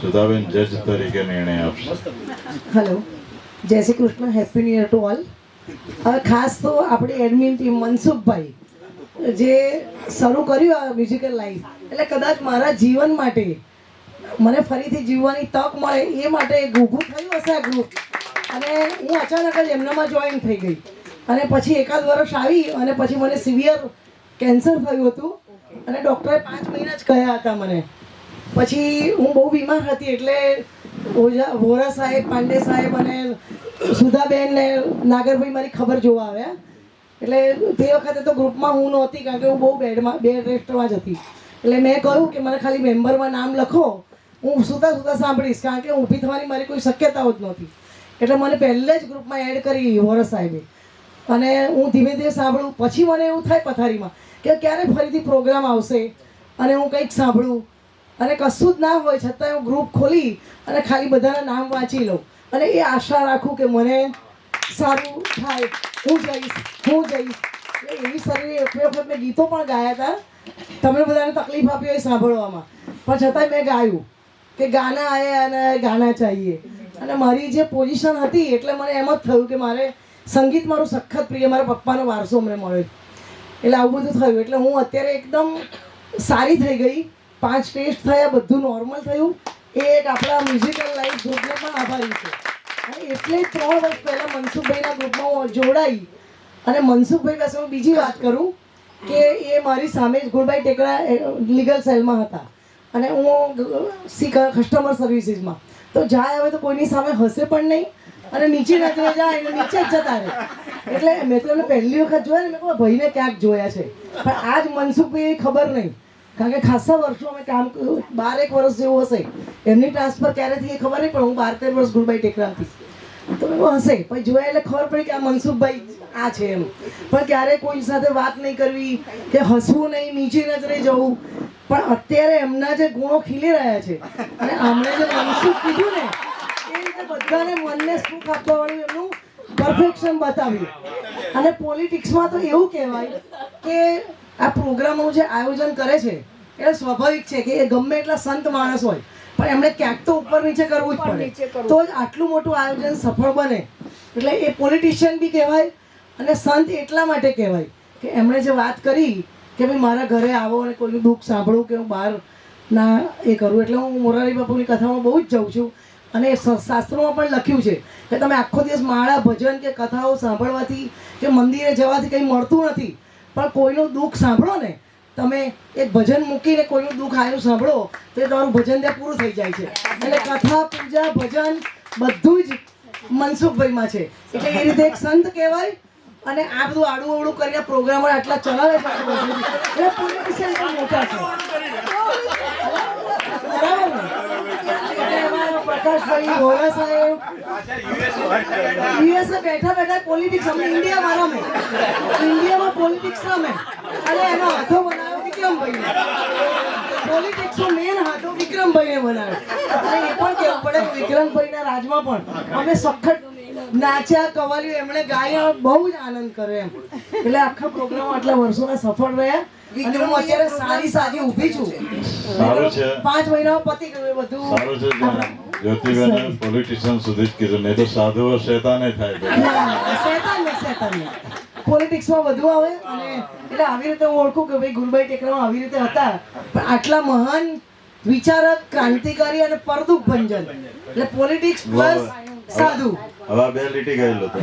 સુધાબેન જજ તરીકે નિર્ણય આપશે. હેલો, જય Shri Krishna, happy new year to all. હવે ખાસ તો આપણી એડમિન ટીમ મનસુખભાઈ જે શરૂ કર્યું આ મ્યુઝિકલ લાઈફ, એટલે કદાચ મારા જીવન માટે મને ફરીથી જીવવાની તક મળે એ માટે ઊભું થયું હશે આ ગ્રુપ. અને હું અચાનક જ એમનામાં જોઈન થઈ ગઈ અને પછી એકાદ વર્ષ આવી અને પછી મને સિવિયર કેન્સર થયું હતું અને ડૉક્ટરે 5 મહિના જ કહ્યા હતા મને. પછી હું બહુ બીમાર હતી એટલે વોરા સાહેબ, પાંડે સાહેબ અને સુધાબેન ને નાગરભાઈ મારી ખબર જોવા આવ્યા. એટલે તે વખતે તો ગ્રુપમાં હું નહોતી કારણ કે હું બહુ બેડ રેસ્ટમાં જ હતી. એટલે મેં કહ્યું કે મને ખાલી મેમ્બરમાં નામ લખો, હું સૂતા સાંભળીશ કારણ કે ઊભી થવાની મારી કોઈ શક્યતાઓ જ નહોતી. એટલે મને પહેલે જ ગ્રુપમાં એડ કરી વોરા સાહેબે અને હું ધીમે ધીમે સાંભળું. પછી મને એવું થાય પથારીમાં કે ક્યારે ફરીથી પ્રોગ્રામ આવશે અને હું કંઈક સાંભળું અને કશું જ ના હોય છતાં હું ગ્રુપ ખોલી અને ખાલી બધાના નામ વાંચી લઉં અને એ આશા રાખું કે મને સારું થાય, હું જઈશ. એવી સારી વખત મેં ગીતો પણ ગાયા હતા, તમે બધાને તકલીફ આપી હોય સાંભળવામાં, પણ છતાંય મેં ગાયું કે ગાના આયે અને ગાના ચાહીએ. અને મારી જે પોઝિશન હતી એટલે મને એમ જ થયું કે મારે સંગીત મારું સખત પ્રિય, મારા પપ્પાનો વારસો મને મળ્યો એટલે આવું બધું થયું. એટલે હું અત્યારે એકદમ સારી થઈ ગઈ. 5 ટેસ્ટ થયા, બધું નોર્મલ થયું. એ એક આપણા મ્યુઝિકલ લાઈફ ગ્રુપને પણ આભારી છે. અને એટલે 3 વર્ષ પહેલાં મનસુખભાઈના ગ્રુપમાં હું જોડાઈ અને મનસુખભાઈ પાસે હું બીજી વાત કરું કે એ મારી સામે જ ગુલબાઈ ટેકરા લીગલ સેલમાં હતા અને હું કસ્ટમર સર્વિસીસમાં. તો જાય હવે તો કોઈની સામે હસે પણ નહીં અને નીચે નજરે જાય એટલે નીચે જ જતા રહે. એટલે મેં તો એમને પહેલી વખત જોયા ને મેં કહું ભાઈને ક્યાંક જોયા છે, પણ આજ મનસુખભાઈ ખબર નહીં કારણ કે ખાસા વર્ષો અમે કામ કર્યું, 12 વર્ષ જેવું હશે. એમની ટ્રાન્સફર ક્યારે થઈ એ ખબર નહીં, પણ હું 12-13 વર્ષ ગુલબાઈ ટેકરા હતી. તો મેં હશે પછી જોયા એટલે ખબર પડી કે આ મનસુખભાઈ આ છે એમ. પણ ક્યારેય કોઈ સાથે વાત નહીં કરવી કે હસવું નહીં, નીચે નજરે જવું. પણ અત્યારે એમના જે ગુણો ખીલી રહ્યા છે અને આમણે જે મનસુખ કીધું ને એ રીતે બધાને મનને સુખ આપવાવાળું એમનું પરફેક્શન બતાવ્યું. અને પોલિટિક્સમાં તો એવું કહેવાય કે આ પ્રોગ્રામનું જે આયોજન કરે છે એટલે સ્વાભાવિક છે કે એ ગમે એટલા સંત માણસ હોય પણ એમણે ક્યાંક તો ઉપર નીચે કરવું જ પડે, તો જ આટલું મોટું આયોજન સફળ બને. એટલે એ પોલિટિશિયન બી કહેવાય અને સંત એટલા માટે કહેવાય કે એમણે જે વાત કરી કે ભાઈ મારા ઘરે આવો અને કોઈનું દુઃખ સાંભળું કે હું બહાર ના એ કરું. એટલે હું મોરારી બાપુની કથામાં બહુ જ જાઉં છું અને શાસ્ત્રોમાં પણ લખ્યું છે કે તમે આખો દિવસ માળા, ભજન કે કથાઓ સાંભળવાથી કે મંદિરે જવાથી કંઈ મળતું નથી, પણ કોઈનું દુઃખ સાંભળો ને, તમે એક ભજન મૂકીને કોઈનું દુઃખ આવ્યું સાંભળો તો એ તમારું ભજન ત્યાં પૂરું થઈ જાય છે. એટલે કથા, પૂજા, ભજન બધું જ મનસુખભાઈમાં છે. એટલે એ રીતે એક સંત કહેવાય. અને આ બધું આડું અવળું કરીને પ્રોગ્રામ આટલા ચલાવે છે એટલે પોલિટિશિયન પણ મોટા છે, બરાબર ને? પ્રકાશભાઈ, વોરા સાહેબ યુએસએ બેઠા પોલિટિક્સ, અમને ઇન્ડિયામાં રમે, ઇન્ડિયામાં પોલિટિક્સ રમે અને એનો હાથો બનાવ્યો વિક્રમભાઈને. પોલિટિક્સનો મેન હાથો વિક્રમભાઈને બનાવ્યો. અને એ પણ કહેવું પડે કે વિક્રમભાઈના રાજમાં પણ અમે સખત નાચ્યા, કવાલ્યું, એમણે ગાયા, બહુ જ આનંદ કર્યો એમ. એટલે આખા પ્રોગ્રામ આટલા વર્ષોના સફળ રહ્યા અને હું અત્યારે સારી ઊભી છું. સારું છે, 5 મહિનામાં પતી ગયું એ બધું. સારું છે જ્યોતિબેને પોલિટિશિયન સુધી જ કીધું, નહીં તો સાધુઓ શેતાને થાય. શેતાન નહીં, પોલિટિક્સમાં વધુ આવે. અને એટલે આવી રીતે હું ઓળખું કે ભાઈ ગુલબાઈ ટેકરામાં આવી રીતે હતા, પણ આટલા મહાન વિચારક, ક્રાંતિકારી અને પરદુખ ભંજન. એટલે પોલિટિક્સ પ્લસ સાધુ. હવે 2 લીટી ગયેલો તો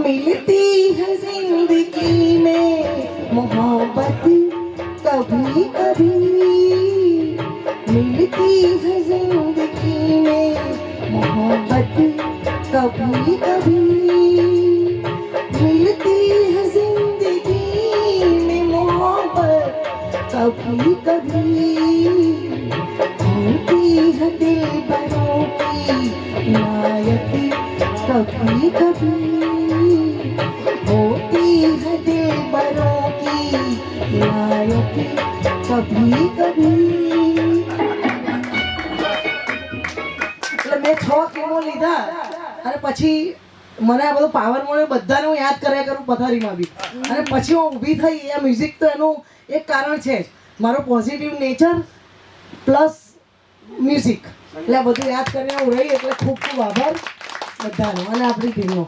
मिलती है जिंदगी में मोहब्बत कभी कभी, मिलती है जिंदगी में मोहब्बत कभी कभी, मिलती है जिंदगी में मोहब्बत कभी कभी, होती है दिल बरों की नायत कभी कभी, होती है दिल बरों की नायत कभी कभी. એ 6 કિમો લીધા અને પછી મને આ બધું પાવર મળ્યો, બધાને હું યાદ કર્યા કરું પથારીમાં બી, અને પછી હું ઊભી થઈ. એ મ્યુઝિક તો એનું એક કારણ છે જ, મારો પોઝિટિવ નેચર પ્લસ મ્યુઝિક, એટલે આ બધું યાદ કરીને હું રહી. એટલે ખૂબ ખૂબ આભાર બધાનો અને આપણી ટીમનો.